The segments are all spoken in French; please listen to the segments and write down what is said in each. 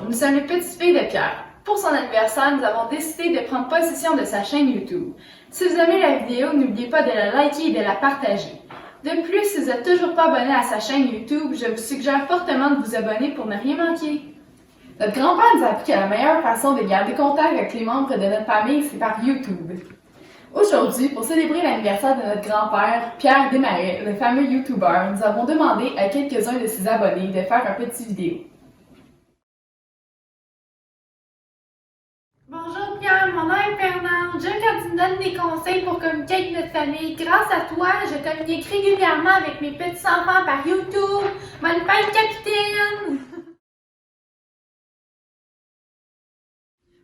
nous sommes les petites filles de Pierre. Pour son anniversaire, nous avons décidé de prendre possession de sa chaîne YouTube. Si vous aimez la vidéo, n'oubliez pas de la liker et de la partager. De plus, si vous n'êtes toujours pas abonné à sa chaîne YouTube, je vous suggère fortement de vous abonner pour ne rien manquer. Notre grand-père nous a appris que la meilleure façon de garder contact avec les membres de notre famille, c'est par YouTube. Aujourd'hui, pour célébrer l'anniversaire de notre grand-père, Pierre Desmarais, le fameux YouTuber, nous avons demandé à quelques-uns de ses abonnés de faire un petit vidéo. Bonjour Pierre, mon nom est Fernande. J'aime quand tu me donnes des conseils pour communiquer avec notre famille. Grâce à toi, je communique régulièrement avec mes petits-enfants par YouTube. Bonne fête, capitaine!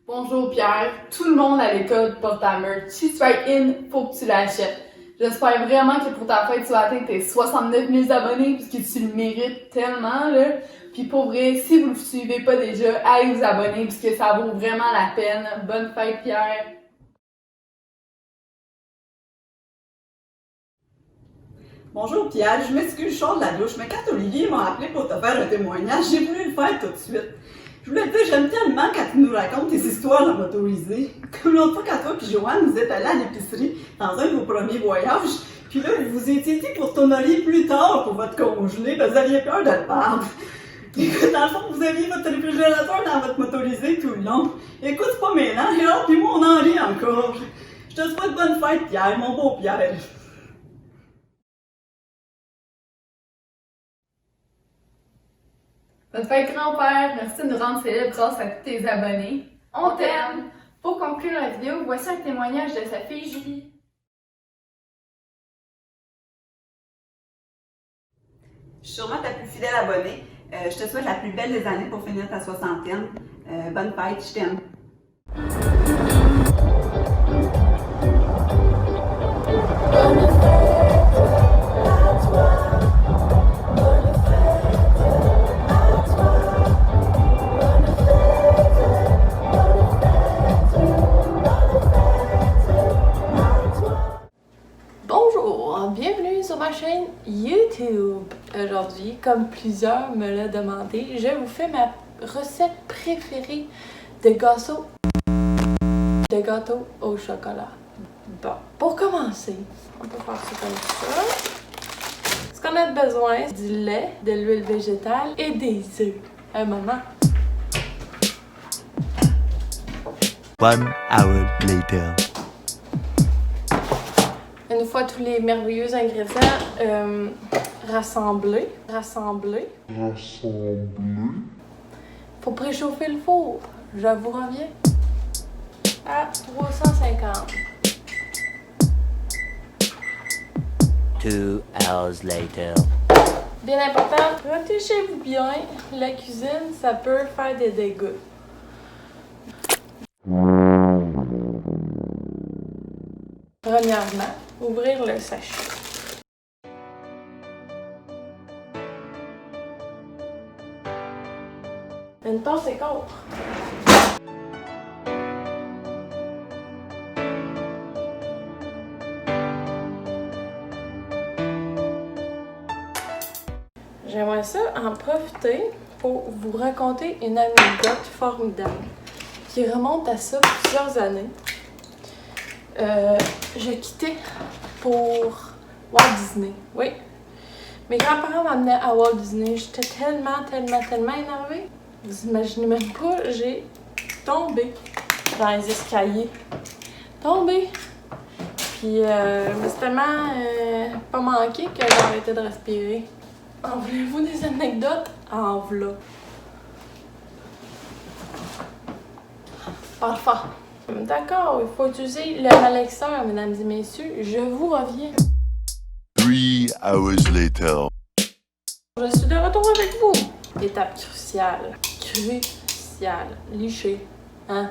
Bonjour Pierre, tout le monde à l'école porte ta merch. Si tu es in, faut que tu l'achètes. J'espère vraiment que pour ta fête, tu vas atteindre tes 69 000 abonnés, puisque tu le mérites tellement, là. Puis pour vrai, si vous le suivez pas déjà, allez vous abonner, puisque ça vaut vraiment la peine. Bonne fête Pierre! Bonjour Pierre, je m'excuse, je sors de la douche, mais quand Olivier m'a appelé pour te faire un témoignage, j'ai voulu le faire tout de suite. Je voulais te dire, j'aime tellement quand tu nous racontes tes histoires dans motorisé. Comme l'autre fois quand toi et Joanne, vous êtes allés à l'épicerie dans un de vos premiers voyages, puis là, vous vous étiez dit pour tourner plus tard pour votre congelé, parce que vous aviez peur de le perdre. Écoute, dans le fond, vous aviez votre réfrigérateur dans votre motorisé tout le long. Écoute, c'est pas mêlant, et là, puis moi, on en rit encore. Je te souhaite bonne fête, Pierre, mon beau Pierre. Bonne fête grand-père, merci de nous rendre célèbres grâce à tous tes abonnés. On t'aime! Pour conclure la vidéo, voici un témoignage de sa fille Julie. Je suis sûrement ta plus fidèle abonnée. Je te souhaite la plus belle des années pour finir ta soixantaine. Bonne fête, je t'aime. Bonjour, bienvenue sur ma chaîne YouTube. Aujourd'hui, comme plusieurs me l'ont demandé, je vous fais ma recette préférée de gâteau au chocolat. Bon, pour commencer, on peut faire ça comme ça. Ce qu'on a besoin, c'est du lait, de l'huile végétale et des œufs. Un moment. 1 hour later. Une fois tous les merveilleux ingrédients rassemblés. Faut préchauffer le four. Je vous reviens. À 350. 2 hours later. Bien important, protégez-vous bien. La cuisine, ça peut faire des dégâts. Premièrement, ouvrir le sachet. Une tasse et quart. J'aimerais ça en profiter pour vous raconter une anecdote formidable qui remonte à ça plusieurs années. Je quittais pour Walt Disney. Oui. Mes grands-parents m'amenaient à Walt Disney. J'étais tellement énervée. Vous imaginez même pas, j'ai tombé dans les escaliers. Puis, mais c'est tellement pas manqué que j'ai arrêté de respirer. En voulez-vous des anecdotes? En v'là. Parfait. D'accord, il faut utiliser le malaxeur, mesdames et messieurs. Je vous reviens. 3 hours later. Je suis de retour avec vous. Étape cruciale. Licher. Hein?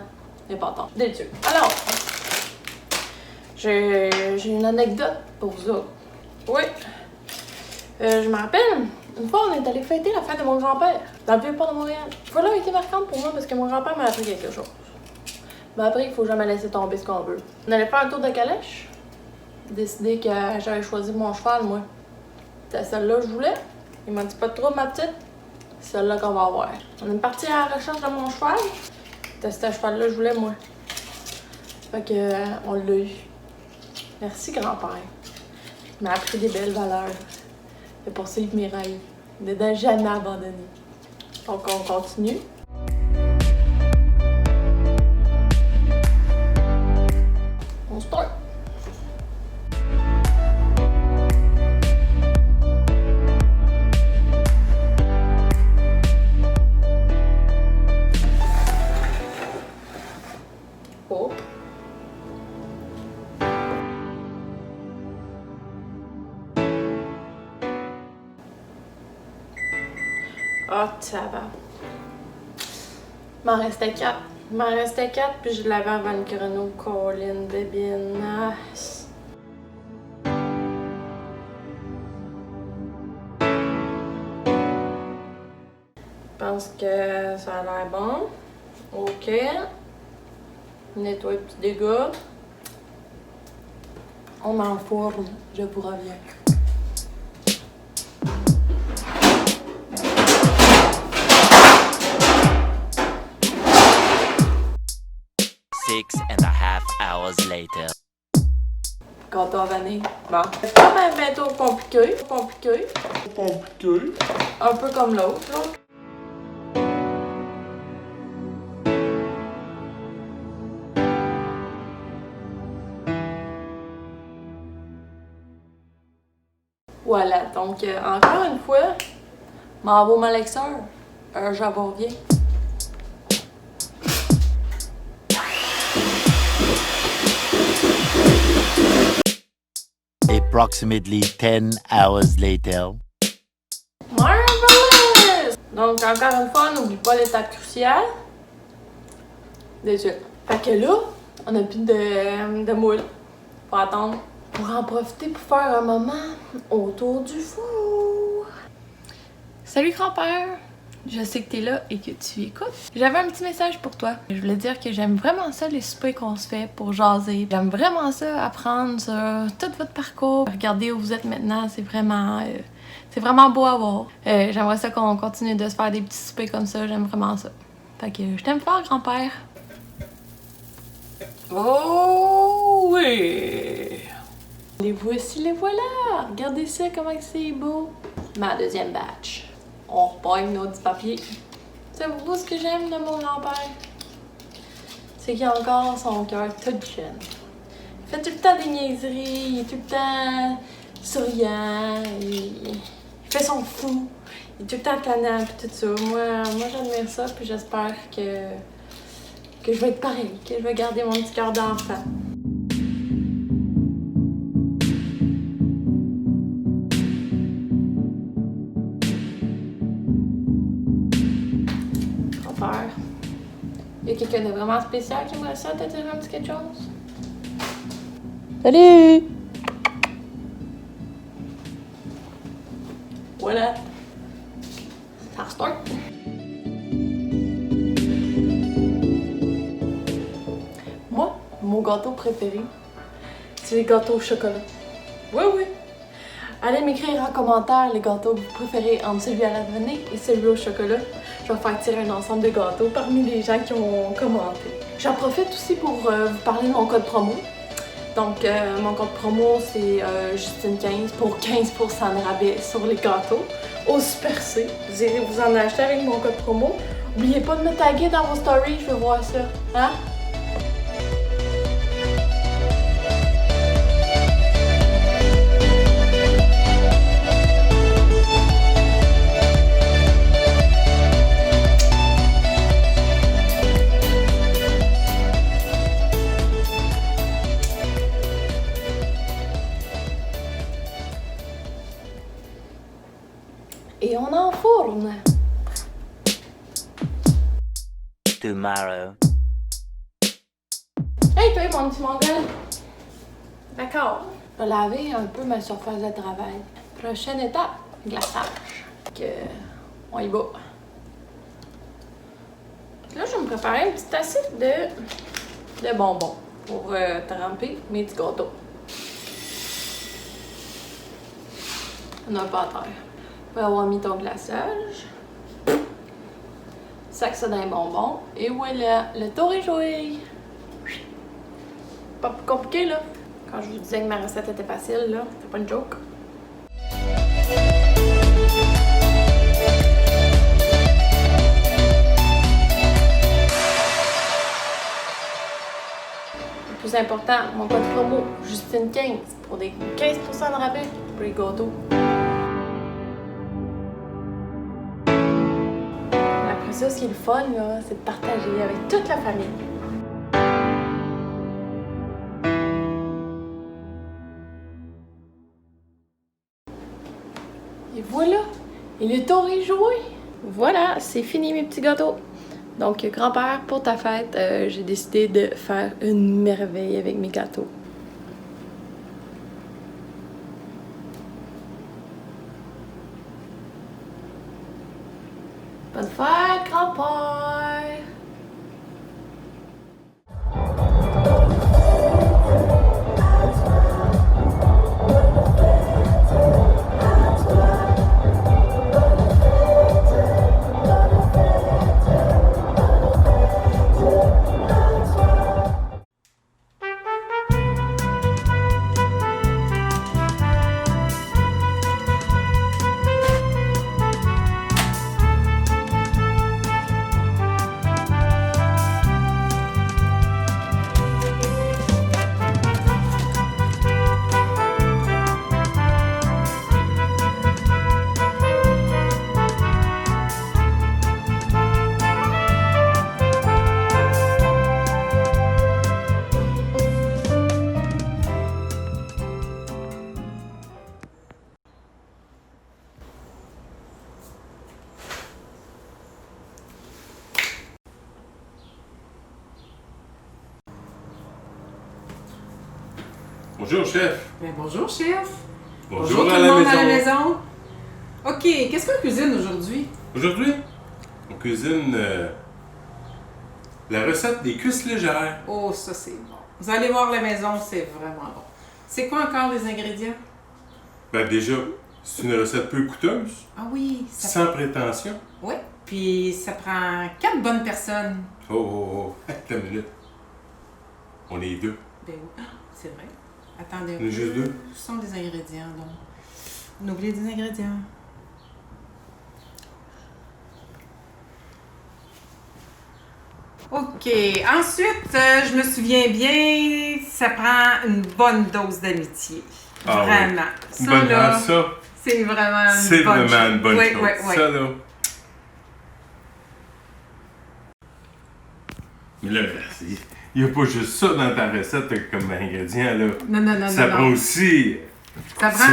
Important. Délicieux. Alors, j'ai une anecdote pour vous autres. Oui. Je me rappelle, une fois, on est allé fêter la fête de mon grand-père dans le Vieux-Port de Montréal. Voilà a été marquante pour moi parce que mon grand-père m'a appris quelque chose. Mais après, il faut jamais laisser tomber ce qu'on veut. On allait faire un tour de calèche. J'ai décidé que j'avais choisi mon cheval, moi. C'était celle-là que je voulais. Il m'a dit pas de trouble, ma petite. C'est celle-là qu'on va avoir. On est parti à la recherche de mon cheval. C'était ce cheval-là que je voulais, moi. Fait que, on l'a eu. Merci, grand-père. Il m'a appris des belles valeurs. De poursuivre mes rêves. De ne jamais abandonner. Donc, on continue. On start. Hop. Ah, ça va. Il m'en restait 4. Il m'en restait 4, puis je l'avais avant le chrono. Colin, bébine. Ah. Je pense que ça a l'air bon. OK. Nettoie les petits dégâts. On enfourne. Je vous reviens. Six and a half hours later. Gâteau à vanille. Bon. C'est pas mal bientôt compliqué. Un peu comme l'autre, là. Voilà, donc encore une fois, m'en vaut ma lecteur. Je vous reviens. Approximately 10 hours later. Marvelous! Donc, encore une fois, on n'oublie pas l'étape cruciale. Déjà. Fait que là, on n'a plus de moule. Faut attendre pour en profiter pour faire un moment autour du four. Salut grand-père! Je sais que t'es là et que tu écoutes. J'avais un petit message pour toi. Je voulais dire que j'aime vraiment ça, les soupers qu'on se fait pour jaser. J'aime vraiment ça, apprendre sur tout votre parcours. Regardez où vous êtes maintenant, c'est vraiment beau à voir. J'aimerais ça qu'on continue de se faire des petits soupers comme ça, j'aime vraiment ça. Fait que je t'aime fort, grand-père. Oh oui! Les voici, les voilà! Regardez ça, comment c'est beau! Ma deuxième batch. On repogne nos petits papiers. Savez-vous ce que j'aime de mon grand-père? C'est qu'il a encore son cœur tout jeune. Il fait tout le temps des niaiseries, il est tout le temps souriant, il fait son fou, il est tout le temps canal et tout ça. Moi j'admire ça, puis j'espère que je vais être pareil, que je vais garder mon petit cœur d'enfant. Il y a quelqu'un de vraiment spécial qui aimerait ça te dire un petit quelque chose? Salut! Voilà. Ça restart. Moi, mon gâteau préféré, c'est les gâteaux au chocolat. Oui, oui. Allez m'écrire en commentaire les gâteaux que vous préférez entre celui à la vanille et celui au chocolat. Je vais faire tirer un ensemble de gâteaux parmi les gens qui ont commenté. J'en profite aussi pour vous parler de mon code promo. Donc, mon code promo, c'est Justine15 pour 15% de rabais sur les gâteaux au Super C. Vous irez vous en acheter avec mon code promo. N'oubliez pas de me taguer dans vos stories, je veux voir ça. Hein? Et on enfourne. Tomorrow. Hey toi mon petit mongol. D'accord. Je vais laver un peu ma surface de travail. Prochaine étape, glaçage. On y va. Là, je vais me préparer une petite assiette de bonbons pour tremper mes petits gâteaux. On a pas à terre. Après avoir mis ton glaçage, sac ça dans les bonbons. Et voilà, le tour est joué. Pas plus compliqué, là. Quand je vous disais que ma recette était facile, là, c'est pas une joke. Le plus important, mon code promo, Justine15, pour des 15% de rabais pour les gâteaux. Après ça, ce qui est le fun, là, c'est de partager avec toute la famille. Et voilà, et le tour est joué. Voilà, c'est fini mes petits gâteaux. Donc, grand-père, pour ta fête, j'ai décidé de faire une merveille avec mes gâteaux. Bonne fête, grand-père! Bonjour, chef. Ben, bonjour, chef. Bonjour, tout à le la monde maison. à la maison. OK, qu'est-ce qu'on cuisine aujourd'hui? Aujourd'hui, on cuisine la recette des cuisses légères. Oh, ça, c'est bon. Vous allez voir la maison, c'est vraiment bon. C'est quoi encore les ingrédients? Ben déjà, c'est une recette peu coûteuse, Ah oui, ça... sans prétention. Oui, puis ça prend 4 bonnes personnes. Oh, attends une minute. On est deux. Ben oui, ah, c'est vrai. Attendez un On est juste deux. Ce sont des ingrédients, donc. On oublie des ingrédients. OK. Ensuite, je me souviens bien, ça prend une bonne dose d'amitié. Ah oui. Vraiment. Une Ça, bonne là, ça, c'est vraiment une c'est bonne vraiment chose. une bonne Oui, chose. oui, oui. Ça, là. Mais là, il n'y a pas juste ça dans ta recette comme ingrédient, là. Non, non, non, Ça non, prend non. aussi Ça prend...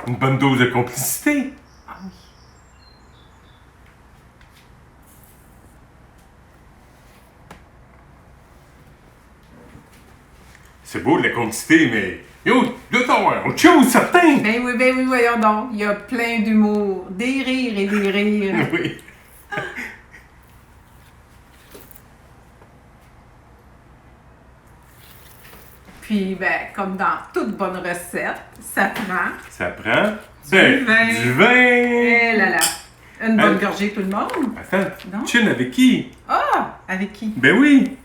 une bonne dose de complicité. Ah oui. C'est beau de la complicité, mais yo, de t'avoir autre chose, certain! Ben oui, voyons donc. Il y a plein d'humour. Des rires et des rires. Oui. Puis, ben, comme dans toute bonne recette, ça prend... Ça prend Du vin. du vin. Eh là là. Une bonne Hein? gorgée, tout le monde. Attends, Non? chill avec qui? Ah! Avec qui? Ben oui!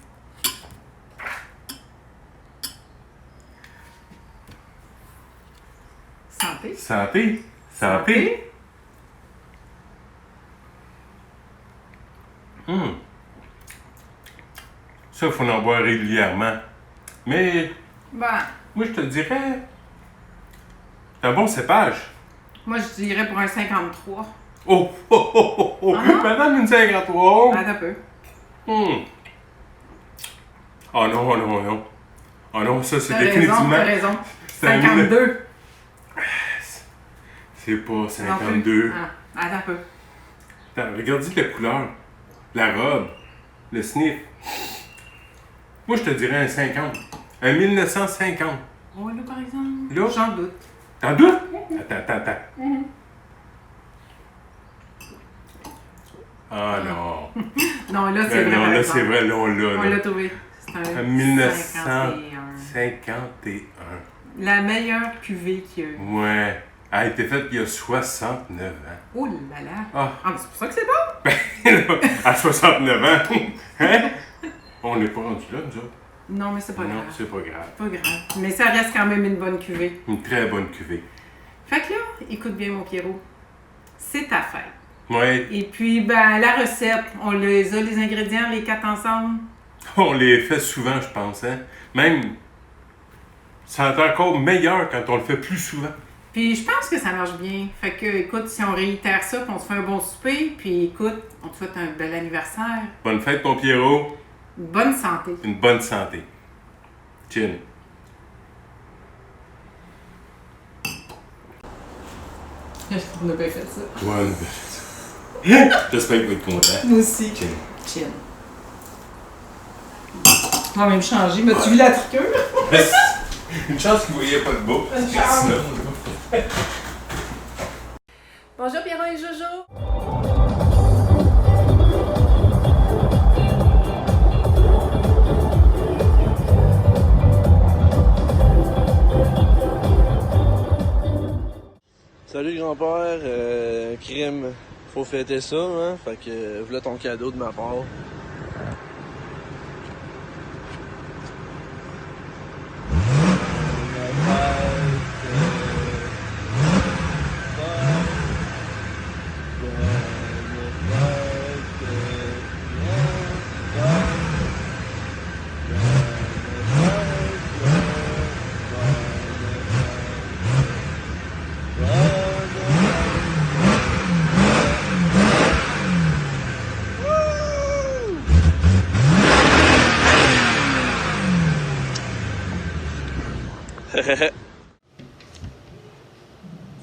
Santé. Santé! Santé! Hum. Ça, il faut en boire régulièrement. Mais Ben, moi, je te dirais, c'est un bon cépage. moi, je dirais pour un 53. Oh! Oh! Oh! Oh! Oh! Ah. Madame une 53! Attends un peu. Hum. Oh non, oh non, oh non. Oh non, ça, c'est T'as raison, définitivement... t'as raison. c'est un 52. C'est pas Non plus. 52. Ah, attends un peu. Attends, regardez la couleur, la robe, le sniff. Moi, je te dirais un 50. Un 1950. Oh, là, par exemple. Là? J'en doute. T'en doutes? Attends. Ah non. Non, là, c'est Ben vrai. non, par là, exemple. c'est vrai, là, on l'a. On là. l'a trouvé. C'est un Un 1951. 1951. La meilleure cuvée qu'il y a eu. Ouais. a été faite il y a 69 ans. Oh là là! Ah, Ah, mais c'est pour ça que c'est bon! ben, à 69 ans, hein? On n'est pas rendu là, nous autres. Non, mais c'est pas Non, grave. c'est pas grave. Pas grave. Mais ça reste quand même une bonne cuvée. Une très bonne cuvée. Fait que là, écoute bien, mon Pierrot. C'est ta fête. Ouais, Et puis, ben, la recette, on les a, les ingrédients, les 4 ensemble. on les fait souvent, je pense, hein? Même, ça est encore meilleur quand on le fait plus souvent. Puis, je pense que ça marche bien. Fait que, écoute, si on réitère ça, puis on se fait un bon souper, puis écoute, on te souhaite un bel anniversaire. Bonne fête, mon Pierrot. Bonne santé. Une bonne santé. Chin. On a bien fait ça. Ouais, une belle. J'espère que vous êtes content. Moi aussi. Chin. Chin. On va même changer. M'as-tu vu la triqueuse? Une chance que vous voyez pas de beau. Bonjour Pierrot et Jojo! Salut grand-père, crime, faut fêter ça, hein? Fait que voilà ton cadeau de ma part.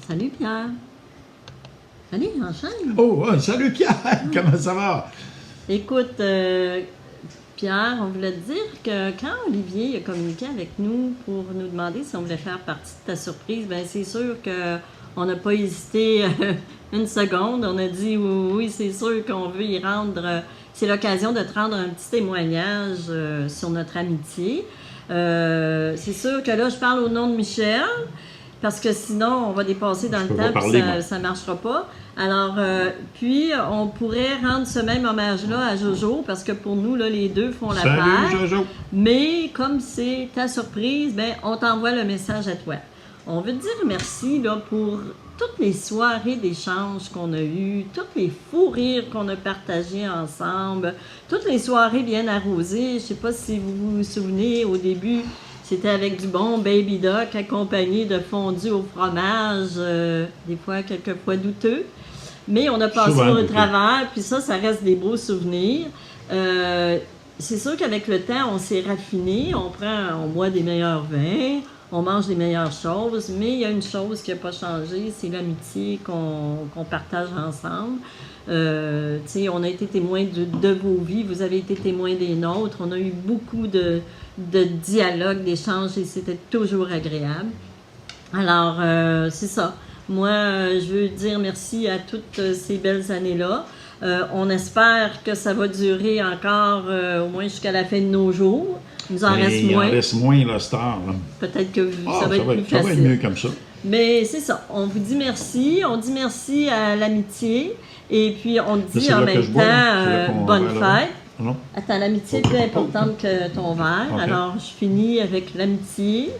Salut Pierre. Allez, enchaîne. Oh, salut Pierre, comment ça va? Écoute, Pierre, on voulait te dire que quand Olivier a communiqué avec nous pour nous demander si on voulait faire partie de ta surprise, bien c'est sûr qu'on n'a pas hésité une seconde. On a dit oui, c'est sûr qu'on veut y rendre. C'est l'occasion de te rendre un petit témoignage sur notre amitié. C'est sûr que là, je parle au nom de Michel. Parce que sinon, on va dépasser dans le temps et ça ne marchera pas. Alors, puis, on pourrait rendre ce même hommage-là à Jojo, parce que pour nous, là, les deux font la paire. Salut Jojo! Mais comme c'est ta surprise, ben, on t'envoie le message à toi. On veut te dire merci là, pour toutes les soirées d'échange qu'on a eues, tous les fous rires qu'on a partagés ensemble, toutes les soirées bien arrosées. Je ne sais pas si vous vous souvenez, au début, c'était avec du bon baby duck accompagné de fondue au fromage, des fois quelquefois douteux. Mais on a passé au travers, puis ça reste des beaux souvenirs. C'est sûr qu'avec le temps, on s'est raffiné, on boit des meilleurs vins, on mange des meilleures choses, mais il y a une chose qui n'a pas changé, c'est l'amitié qu'on partage ensemble. On a été témoins de vos vies, vous avez été témoins des nôtres, on a eu beaucoup de dialogue, d'échanges et c'était toujours agréable. Alors, c'est ça. Moi, je veux dire merci à toutes ces belles années-là. On espère que ça va durer encore au moins jusqu'à la fin de nos jours. Il nous en reste moins. Il en reste moins, là, Star. Peut-être que ça va être plus facile. Ça va être mieux comme ça. Mais c'est ça. On vous dit merci. On dit merci à l'amitié. Et puis, on dit en même temps bonne fête. Non. Attends, l'amitié est plus importante que ton verre. Okay. Alors, je finis avec l'amitié.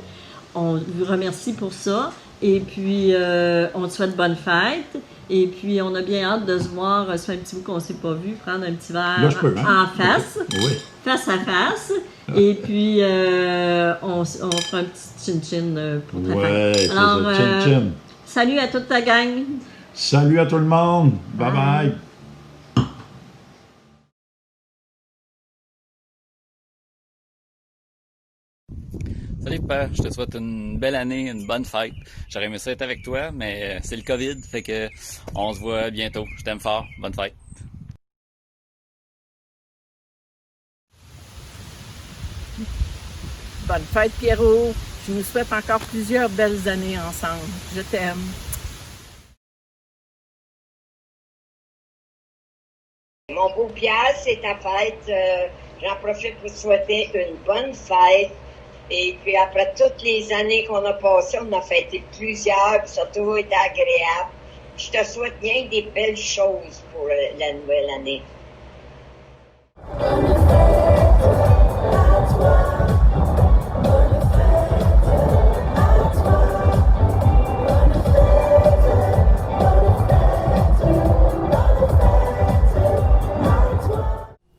On vous remercie pour ça. Et puis, on te souhaite bonne fête. Et puis, on a bien hâte de se voir. Ça fait un petit bout qu'on ne s'est pas vu. Prendre un petit verre en face. Oui. Face à face. Et puis, on fera un petit chin-chin pour ta fête. Alors, chin-chin. Salut à toute ta gang. Salut à tout le monde. Bye-bye. Salut père, je te souhaite une belle année, une bonne fête. J'aurais aimé ça être avec toi, mais c'est le COVID, fait que on se voit bientôt. Je t'aime fort, bonne fête. Bonne fête Pierrot, je vous souhaite encore plusieurs belles années ensemble. Je t'aime. Mon beau Pierre, c'est ta fête. J'en profite pour te souhaiter une bonne fête. Et puis après toutes les années qu'on a passées, on a fêté plusieurs, puis ça a toujours été agréable. Je te souhaite bien des belles choses pour la nouvelle année.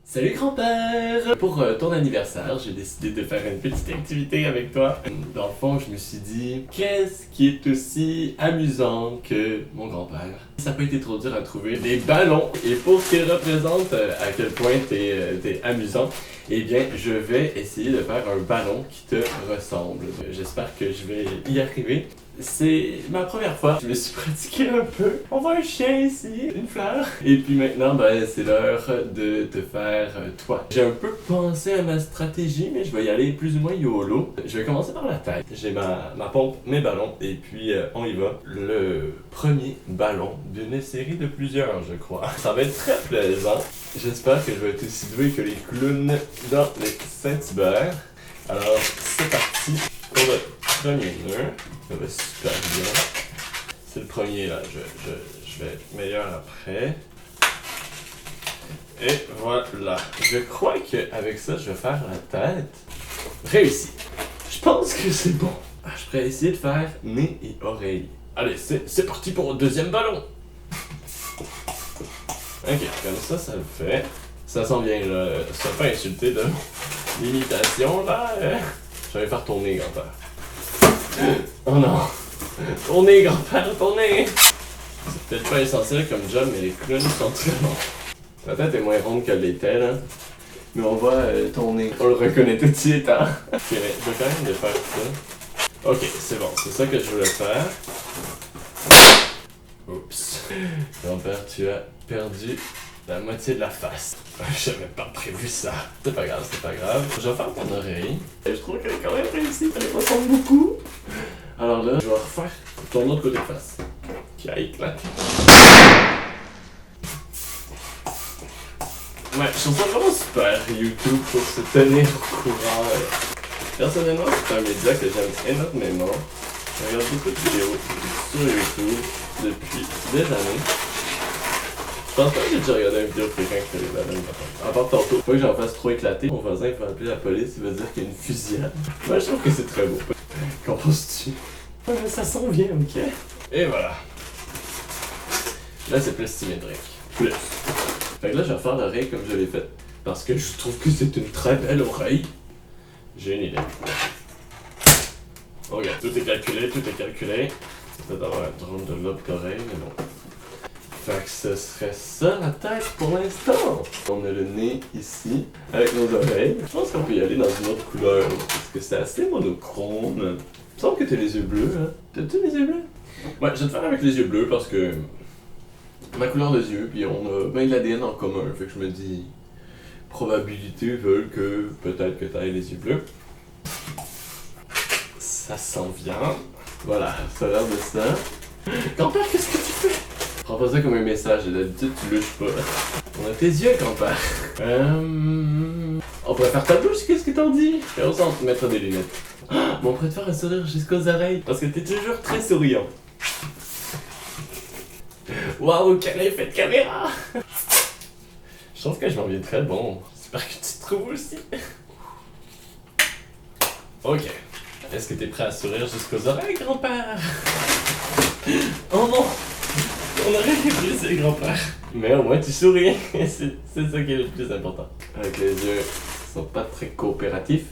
Salut grand-père! Pour ton anniversaire, j'ai décidé de faire une petite activité avec toi. Dans le fond, je me suis dit, qu'est-ce qui est aussi amusant que mon grand-père? Ça n'a pas été trop dur à trouver des ballons. Et pour qu'ils représentent à quel point t'es amusant, eh bien, je vais essayer de faire un ballon qui te ressemble. J'espère que je vais y arriver. C'est ma première fois. Je me suis pratiqué un peu. On voit un chien ici, une fleur. Et puis maintenant, ben, c'est l'heure de te faire toi. J'ai un peu pensé à ma stratégie, mais je vais y aller plus ou moins YOLO. Je vais commencer par la tête. J'ai ma pompe, mes ballons, et puis on y va. Le premier ballon d'une série de plusieurs, je crois. Ça va être très plaisant. J'espère que je vais être aussi doué que les clowns dans les Saint-Hubert. Alors, c'est parti pour le premier nœud. Ça va super bien. C'est le premier là, je vais être meilleur après. Et voilà. Je crois qu'avec ça, je vais faire la tête. Réussi. Je pense que c'est bon. Je pourrais essayer de faire nez et oreille. Allez, c'est parti pour le deuxième ballon. Ok, comme ça le fait. Ça sent bien là. Ça pas insulté de l'imitation là. Je vais faire tourner, grand-père. Oh non! Tournez, grand-père, tournez! C'est peut-être pas essentiel comme job, mais les clowns sont très bons. La tête est moins ronde qu'elle l'était, là. Mais on va tourner. On le reconnaît tout de suite, hein? Ok, mais je vais quand même le faire ça. Ok, c'est bon, c'est ça que je voulais faire. Oups. Grand-père, tu as perdu la moitié de la face. J'avais pas prévu ça. C'est pas grave, c'est pas grave. Je vais faire mon oreille. Et je trouve qu'elle est quand même réussie. Elle ressemble beaucoup. Alors là, je vais refaire ton autre côté de face. Qui a éclaté. Ouais, je trouve ça vraiment super, YouTube, pour se tenir au courant. Personnellement, c'est un média que j'aime énormément. Je regarde beaucoup de vidéos sur YouTube depuis des années. Je pense pas que j'ai déjà regardé une vidéo de quelqu'un qui fait des ballons. À part tantôt, faut que j'en fasse trop éclater. Mon voisin il va appeler la police, il va dire qu'il y a une fusillade. Moi je trouve que c'est très beau. Qu'en penses-tu? Ouais, mais ça sent bien, ok? Et voilà. Là c'est plus symétrique. Plus. Fait que là je vais refaire l'oreille comme je l'ai fait. Parce que je trouve que c'est une très belle oreille. J'ai une idée. Ok, tout est calculé, tout est calculé. Peut-être avoir un drone de lobe d'oreille, mais bon. Fait que ce serait ça la tête pour l'instant. On a le nez ici, avec nos oreilles. Je pense qu'on peut y aller dans une autre couleur, parce que c'est assez monochrome. Il me semble que t'as les yeux bleus, hein? T'as-tu les yeux bleus? Ouais, je vais te faire avec les yeux bleus parce que ma couleur de yeux, puis on a bien de l'ADN en commun. Fait que je me dis, probabilités veulent que peut-être que t'aies les yeux bleus. Ça s'en vient. Voilà, ça a l'air de ça. Grand-père, qu'est-ce que tu fais? Prends pas ça comme un message, d'habitude tu louches pas. On a tes yeux, grand-père. On pourrait faire ta bouche, qu'est-ce que t'en dis? Et on s'en mettre des lunettes. Mais on pourrait te faire un sourire jusqu'aux oreilles, parce que t'es toujours très souriant. Waouh, quel effet de caméra! Je trouve que je m'en viens très bon. J'espère que tu te trouves aussi. Ok. Est-ce que t'es prêt à sourire jusqu'aux oreilles, grand-père? Oh non! On aurait brisé, grand-père. Mais au moins tu souris. C'est ça qui est le plus important. Avec les yeux qui sont pas très coopératifs.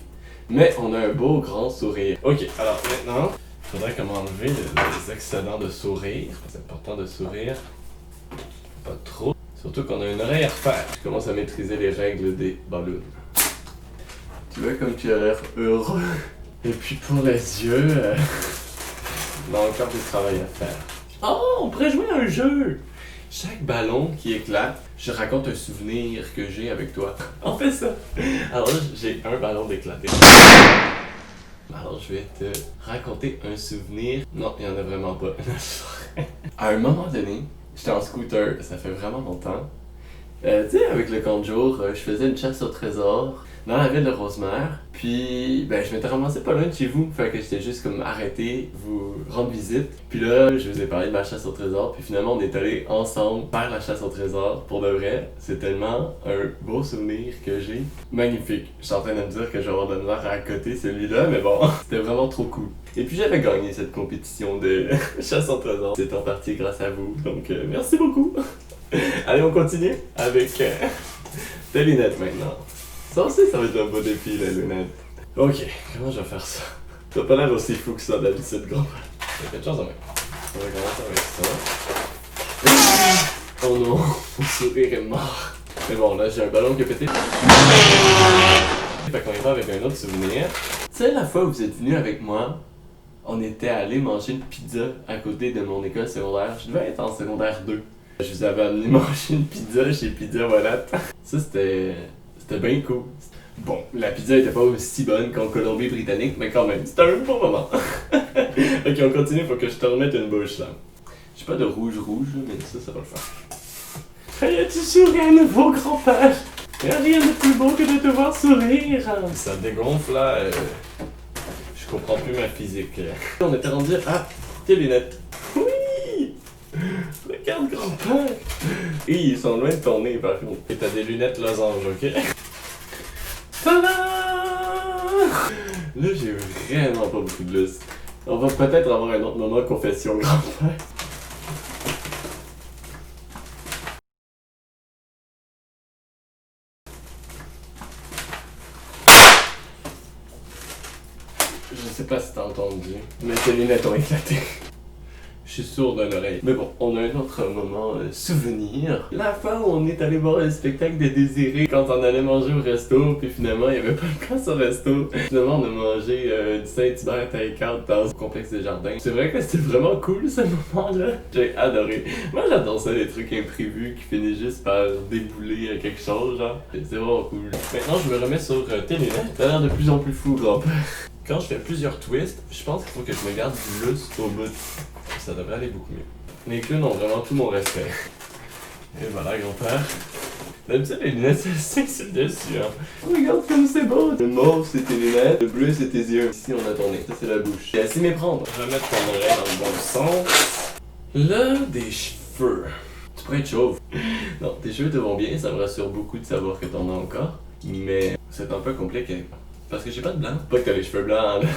Mais on a un beau grand sourire. Ok, alors maintenant, il faudrait comme enlever les excédents de sourire. C'est important de sourire. Pas trop. Surtout qu'on a une oreille à refaire. Je commence à maîtriser les règles des ballons. Tu vois comme tu as l'air heureux. Et puis pour les yeux, on a encore du travail à faire. Oh, on pourrait jouer à un jeu! Chaque ballon qui éclate, je raconte un souvenir que j'ai avec toi. On fait ça! Alors là, j'ai un ballon d'éclater. Alors je vais te raconter un souvenir. Non, il n'y en a vraiment pas. À un moment donné, j'étais en scooter, ça fait vraiment longtemps. Tu sais, avec le camp de jour, je faisais une chasse au trésor dans la ville de Rosemère. Puis, ben, je m'étais ramassé pas loin de chez vous. Fait que j'étais juste comme arrêté, vous rendre visite. Puis là, je vous ai parlé de ma chasse au trésor. Puis finalement, on est allés ensemble faire la chasse au trésor. Pour de vrai, c'est tellement un beau souvenir que j'ai. Magnifique. Je suis en train de me dire que je vais avoir de la misère à côté celui-là, mais bon, c'était vraiment trop cool. Et puis j'avais gagné cette compétition de chasse au trésor. C'est en partie grâce à vous. Donc, merci beaucoup. Allez, on continue avec tes lunettes maintenant. Ça aussi, ça va être un beau défi, les lunettes. Ok, comment je vais faire ça? T'as pas l'air aussi fou que ça d'habitude, gros. Il y a quelque chose en main. On va commencer avec ça. Oh non, mon sourire est mort. Mais bon, là, j'ai un ballon qui a pété. Fait qu'on y va avec un autre souvenir. Tu sais, la fois où vous êtes venu avec moi, on était allé manger une pizza à côté de mon école secondaire. Je devais être en secondaire 2. Je vous avais amené manger une pizza chez Pizza Volate. Ça, c'était bien cool. Bon, la pizza était pas aussi bonne qu'en Colombie-Britannique, mais quand même, c'était un bon moment. Ok, on continue, faut que je te remette une bouche là. J'ai pas de rouge, mais ça va le faire. Hey, tu souris à nouveau, grand-père? Y'a rien de plus beau que de te voir sourire. Ça dégonfle là. Je comprends plus ma physique. On était rendu à tes lunettes. Oui! Regarde, grand-père! Et ils sont loin de ton nez, par contre. Et t'as des lunettes losange, ok? Tada! Là, j'ai vraiment pas beaucoup de lustre. On va peut-être avoir un autre moment confession, grand-père. Je sais pas si t'as entendu, mais tes lunettes ont éclaté. Je suis sourd de l'oreille. Mais bon, on a un autre moment souvenir. La fois où on est allé voir le spectacle de Désiré quand on allait manger au resto, puis finalement il y avait pas de place au resto. Finalement on a mangé du Saint-Hubert take-out dans le complexe des jardins. C'est vrai que c'était vraiment cool ce moment-là. J'ai adoré. Moi j'adore ça, les trucs imprévus qui finissent juste par débouler à quelque chose, genre. C'est vraiment cool. Maintenant je me remets sur tes lunettes. T'as l'air de plus en plus fou, grand-père. Quand je fais plusieurs twists, je pense qu'il faut que je me garde du lustre au bout. Ça devrait aller beaucoup mieux. Les clowns ont vraiment tout mon respect. Et voilà, grand-père. D'habitude, les lunettes, c'est le dessus, hein. Regarde comme c'est beau! Le mauve, c'est tes lunettes. Le bleu, c'est tes yeux. Ici, on a ton nez. Ça, c'est la bouche. J'ai assez méprendre. Je vais mettre ton oreille dans le bon sens. Là, des cheveux. Tu pourrais être chauve. Non, tes cheveux te vont bien. Ça me rassure beaucoup de savoir que t'en as encore. Mais c'est un peu compliqué. Parce que j'ai pas de blanc. Pas que t'as les cheveux blancs, là.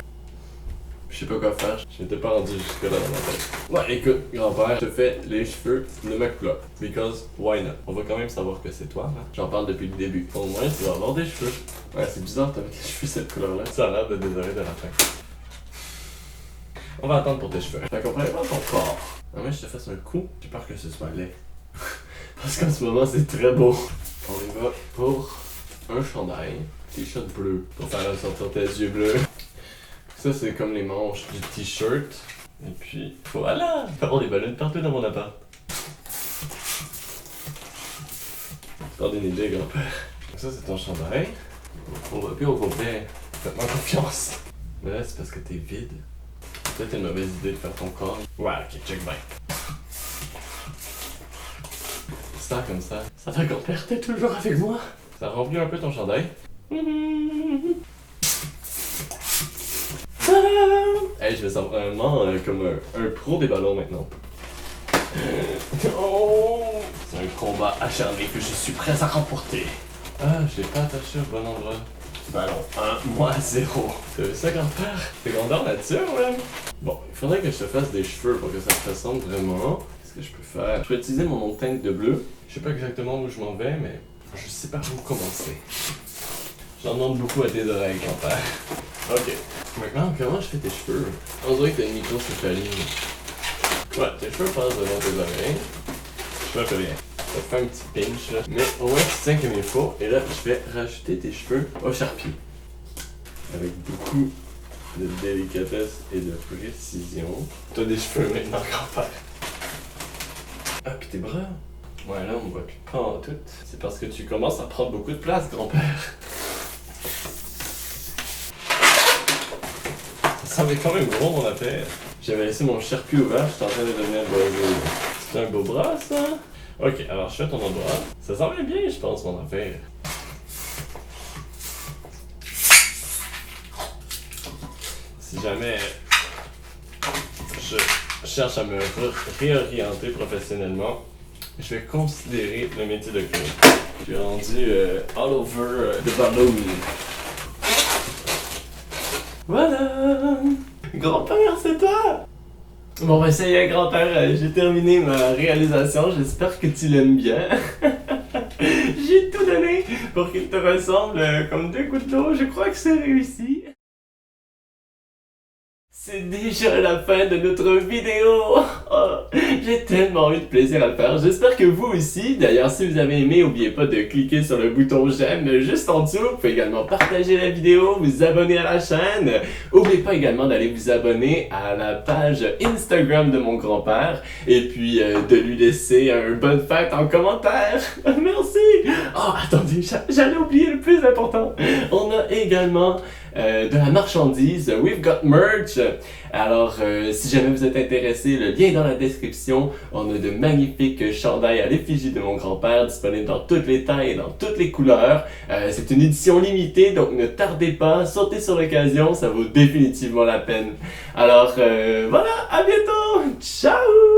Je sais pas quoi faire, je m'étais pas rendu jusque là dans ma tête. Ouais, écoute, grand-père, je te fais les cheveux de ma couleur. Because, why not? On va quand même savoir que c'est toi, hein? J'en parle depuis le début. Au moins, tu vas avoir des cheveux. Ouais, c'est bizarre, t'as des cheveux cette couleur-là. Ça a l'air de désolé de la fin. On va attendre pour tes cheveux. Fait qu'on prépare ton corps. Ah, moi, je te fasse un coup. J'ai peur que ce soit laid. Parce qu'en ce moment, c'est très beau. On y va pour un chandail. T-shirt bleu. Pour faire ressortir tes yeux bleus. Ça, c'est comme les manches du t-shirt. Et puis, voilà! Il faut avoir des ballons partout dans mon appart. T'as une idée, grand-père. Ça, c'est ton chandail. On va plus au complet. Faites-moi confiance. Mais là, c'est parce que t'es vide. C'est peut-être une mauvaise idée de faire ton corps. Ouais, ok, check back. Ça, comme ça. Ça va, grand-père, t'es toujours avec moi. Ça remplit un peu ton chandail. Hey, je me sens vraiment comme un pro des ballons maintenant. Oh, c'est un combat acharné que je suis prêt à remporter. Ah, je l'ai pas attaché au bon endroit. Ballon 1, moi 0. T'as vu ça, grand-père? C'est grandeur nature, même. Bon, il faudrait que je te fasse des cheveux pour que ça te ressemble vraiment. Qu'est-ce que je peux faire? Je peux utiliser mon nom de teinte de bleu. Je sais pas exactement où je m'en vais, mais je sais pas où commencer. J'en demande beaucoup à tes oreilles, grand-père. Ok. Maintenant, comment je fais tes cheveux? On dirait que t'as une microcéphalie. Ouais, tes cheveux passent devant tes oreilles. Je vois rien. Ça fait un petit pinch là. Mais au moins tu tiens comme il faut. Et là, je vais rajouter tes cheveux au Sharpie. Avec beaucoup de délicatesse et de précision. T'as des cheveux maintenant, grand-père. Ah, pis tes bras. Ouais, là, on voit plus pas en tout. C'est parce que tu commences à prendre beaucoup de place, grand-père. Ça semblait quand même gros, mon affaire. J'avais laissé mon Sharpie ouvert, j'étais en train de devenir boisé. C'est un beau bras, ça? Ok, alors je fais ton endroit. Ça semble bien, je pense, mon affaire. Si jamais je cherche à me réorienter professionnellement, je vais considérer le métier de clown. Je suis rendu all over the balloon. Voilà! Grand-père, c'est toi! Bon ben ça y est, grand-père, j'ai terminé ma réalisation, j'espère que tu l'aimes bien. J'ai tout donné pour qu'il te ressemble comme 2 gouttes d'eau, je crois que c'est réussi. C'est déjà la fin de notre vidéo! Oh, j'ai tellement eu de plaisir à le faire, j'espère que vous aussi. D'ailleurs, si vous avez aimé, n'oubliez pas de cliquer sur le bouton j'aime juste en dessous. Vous pouvez également partager la vidéo, vous abonner à la chaîne. N'oubliez pas également d'aller vous abonner à la page Instagram de mon grand-père. Et puis de lui laisser une bonne fête en commentaire. Merci! Oh, attendez, j'allais oublier le plus important. On a également de la marchandise, We've Got Merch. Alors, si jamais vous êtes intéressé, le lien est dans la description. On a de magnifiques chandails à l'effigie de mon grand-père, disponibles dans toutes les tailles et dans toutes les couleurs. C'est une édition limitée, donc ne tardez pas, sautez sur l'occasion, ça vaut définitivement la peine. Alors, voilà, à bientôt! Ciao!